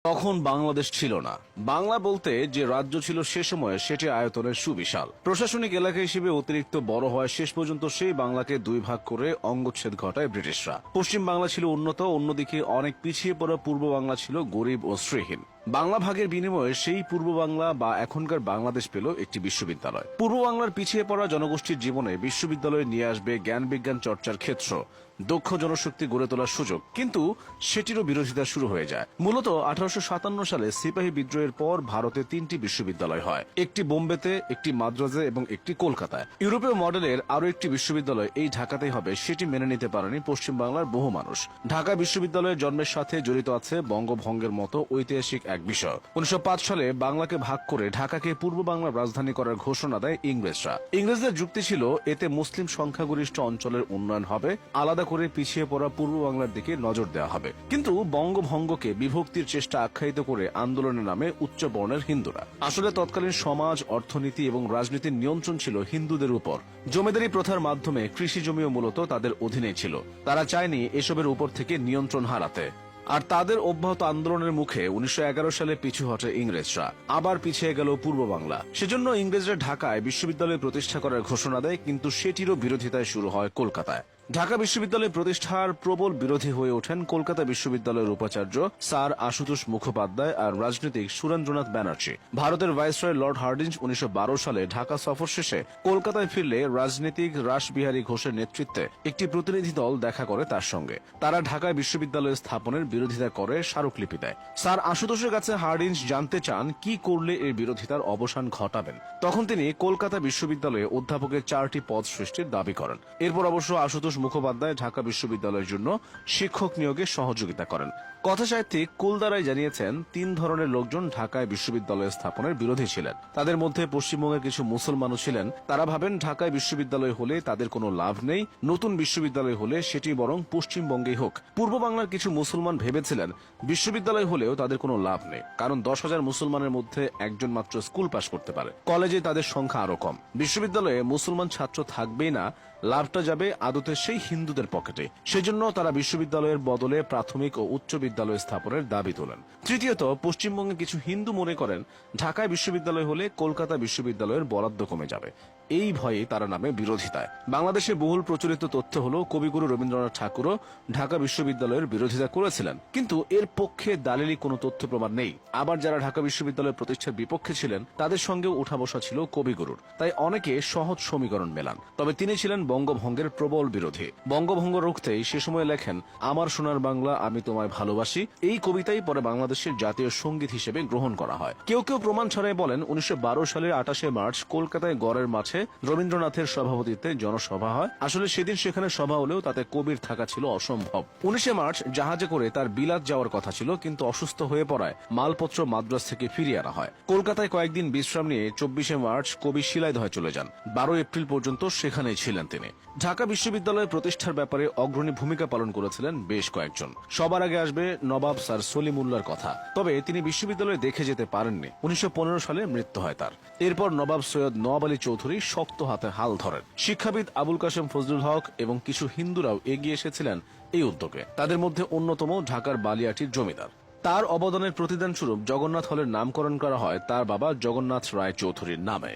তখন বাংলাদেশ ছিল না। বাংলা বলতে যে রাজ্য ছিল সে সময়ে সেটি আয়তনের সুবিশাল। প্রশাসনিক এলাকা হিসেবে অতিরিক্ত বড় হয় শেষ পর্যন্ত সেই বাংলাকে দুই ভাগ করে অঙ্গচ্ছেদ ঘটায় ব্রিটিশরা। পশ্চিম বাংলা ছিল উন্নত, অন্যদিকে অনেক পিছিয়ে পড়া পূর্ব বাংলা ছিল গরিব ও শ্রীহীন। বাংলা ভাগের বিনিময়ে সেই পূর্ব বাংলা বা এখনকার বাংলাদেশ পেল একটি বিশ্ববিদ্যালয়। পূর্ব বাংলার পিছিয়ে পড়া জনগোষ্ঠীর জীবনে বিশ্ববিদ্যালয় নিয়ে আসবে জ্ঞান বিজ্ঞান চর্চার ক্ষেত্র, দক্ষ জনশক্তি গড়ে তোলার সুযোগ, কিন্তু সেটিরও বিরোধিতা শুরু হয়ে যায়। মূলত 1857 সালে সিপাহী বিদ্রোহের পর ভারতে 3টি বিশ্ববিদ্যালয় হয়, একটি বোম্বেতে, একটি মাদ্রাজে এবং একটি কলকাতায়। ইউরোপীয় মডেলের আরো একটি বিশ্ববিদ্যালয় এই ঢাকাতেই হবে, সেটি মেনে নিতে পারেনি পশ্চিম বাংলার বহু মানুষ। ঢাকা বিশ্ববিদ্যালয়ের জন্মের সাথে জড়িত আছে বঙ্গভঙ্গের মতো ঐতিহাসিক এক বিষয়। 1905 সালে বাংলাকে ভাগ করে ঢাকাকে পূর্ব বাংলার রাজধানী করার ঘোষণা দেয় ইংরেজরা। ইংরেজদের যুক্তি ছিল এতে মুসলিম সংখ্যাগরিষ্ঠ অঞ্চলের উন্নয়ন হবে, আলাদা করে পিছিয়ে পড়া পূর্ব বাংলার দিকে নজর দেওয়া হবে। কিন্তু বঙ্গভঙ্গকে বিভক্তির চেষ্টা আখ্যায়িত করে আন্দোলনের নামে উচ্চ বর্ণের হিন্দুরা। আসলে তৎকালীন সমাজ, অর্থনীতি এবং রাজনীতির নিয়ন্ত্রণ ছিল হিন্দুদের উপর। জমিদারি প্রথার মাধ্যমে কৃষি জমিও মূলত তাদের অধীনে ছিল। তারা চায়নি এসবের উপর থেকে নিয়ন্ত্রণ হারাতে। আর তাদের অব্যাহত আন্দোলনের মুখে 1911 সালে পিছু হটে ইংরেজরা, আবার পিছিয়ে গেল পূর্ব বাংলা। সেজন্য ইংরেজরা ঢাকায় বিশ্ববিদ্যালয় প্রতিষ্ঠা করার ঘোষণা দেয়, কিন্তু সেটিরও বিরোধিতায় শুরু হয় কলকাতায়। ঢাকা বিশ্ববিদ্যালয় প্রতিষ্ঠার প্রবল বিরোধী হয়ে ওঠেন কলকাতা বিশ্ববিদ্যালয়ের উপাচার্য স্যার আশুতোষ মুখোপাধ্যায় আর রাজনীতিক সুরেন্দ্রনাথ ব্যানার্জি। ভারতের ভাইসরয় লর্ড হার্ডিঞ্জ 1912 সালে ঢাকা সফর শেষে কলকাতায় ফিরলে রাজনীতিক রাসবিহারী ঘোষের নেতৃত্বে একটি প্রতিনিধি দল দেখা করে তার সঙ্গে। তারা ঢাকায় বিশ্ববিদ্যালয় স্থাপনের বিরোধিতা করে স্মারকলিপি দেয়। স্যার আশুতোষের কাছে হার্ডিঞ্জ জানতে চান কি করলে এই বিরোধিতার অবসান ঘটাবেন। তখন তিনি কলকাতা বিশ্ববিদ্যালয়ে অধ্যাপকের 4টি পদ সৃষ্টির দাবি করেন। এরপর অবশ্য আশুতোষ মুখোপাধ্যায় ঢাকা বিশ্ববিদ্যালয়ের জন্য শিক্ষক নিয়োগে সহযোগিতা করেন। কথা সাহিত্যিক কুলদারাই জানিয়েছেন 3 ধরনের লোকজন ঢাকায় বিশ্ববিদ্যালয় স্থাপনের বিরোধী ছিলেন। তাদের মধ্যে পশ্চিমবঙ্গের কিছু মুসলমানও ছিলেন। তারা ভাবেন ঢাকায় বিশ্ববিদ্যালয় হলে তাদের কোনো লাভ নেই, নতুন বিশ্ববিদ্যালয় হলে সেটি বরং পশ্চিমবঙ্গেই হোক। পূর্ব বাংলার কিছু মুসলমান ভেবেছিলেন বিশ্ববিদ্যালয় হলেও তাদের কোনো লাভ নেই, কারণ 10,000 মুসলমানের মধ্যে একজন মাত্র স্কুল পাশ করতে পারে, কলেজে তাদের সংখ্যা আরো কম। বিশ্ববিদ্যালয়ে মুসলমান ছাত্র থাকবেই না, লাভটা যাবে আদতে সেই হিন্দুদের পকেটে। সেজন্য তারা বিশ্ববিদ্যালয়ের বদলে প্রাথমিক ও উচ্চ বিদ্যালয় স্থাপনের দাবি তোলেন। তৃতীয়ত, পশ্চিমবঙ্গে কিছু হিন্দু মনে করেন ঢাকায় বিশ্ববিদ্যালয় হলে কলকাতা বিশ্ববিদ্যালয়ের বরাদ্দ কমে যাবে। এই ভয়ে তারা নামে বিরোধিতায়। বাংলাদেশে বহুল প্রচলিত তথ্য হল কবিগুরু রবীন্দ্রনাথ ঠাকুরও ঢাকা বিশ্ববিদ্যালয়ের বিরোধিতা করেছিলেন, কিন্তু এর পক্ষে দালিলি কোনো তথ্য প্রমাণ নেই। আবার যারা ঢাকা বিশ্ববিদ্যালয় প্রতিষ্ঠার বিপক্ষে ছিলেন তাদের সঙ্গেও উঠা বসা ছিল কবিগুরুর, তাই অনেকে সহজ সমীকরণ মেলান। তবে তিনি ছিলেন বঙ্গভঙ্গের প্রবল বিরোধী। বঙ্গভঙ্গ রুখতেই সে সময় লেখেন আমার সোনার বাংলা আমি তোমায় ভালোবাসি। এই কবিতাই পরে বাংলাদেশের জাতীয় সঙ্গীত হিসেবে গ্রহণ করা হয়। কেউ কেউ প্রমাণ ছাড়াই বলেন 1912 সালের 28শে মার্চ কলকাতায় গড়ের মাঠে রবীন্দ্রনাথের সভাপতিত্বে জনসভা হয়। আসলে সেদিন সেখানে সভা হলেও তাতে কবির থাকা ছিল অসম্ভব। 19শে মার্চ জাহাজে করে তার বিলাত যাওয়ার কথা ছিল, কিন্তু অসুস্থ হয়ে পড়ায় মালপত্র মাদ্রাজ থেকে ফিরিয়ে আনা হয়। কলকাতায় কয়েকদিন বিশ্রাম নিয়ে 24শে মার্চ কবি শিলাইদহে চলে যান। 12 এপ্রিল পর্যন্ত সেখানেই ছিলেন তিনি। ঢাকা বিশ্ববিদ্যালয় প্রতিষ্ঠার ব্যাপারে অগ্রণী ভূমিকা পালন করেছিলেন বেশ কয়েকজন। সবার আগে আসবে নবাব স্যার সলিমুল্লাহর কথা। তবে তিনি বিশ্ববিদ্যালয়ে দেখে যেতে পারেননি। 1915 সালে মৃত্যু হয় তার। এরপর নবাব সৈয়দ নওয়াব আলী চৌধুরী শক্ত হাতে হাল ধরেন। শিক্ষাবিদ আবুল কাশেম ফজলুল হক এবং কিছু হিন্দুরাও এগিয়ে এসেছিলেন এই উদ্যোগে। তাদের মধ্যে অন্যতম ঢাকার বালিয়াটির জমিদার। তার অবদানের প্রতিদান স্বরূপ জগন্নাথ হলের নামকরণ করা হয় তার বাবা জগন্নাথ রায় চৌধুরীর নামে।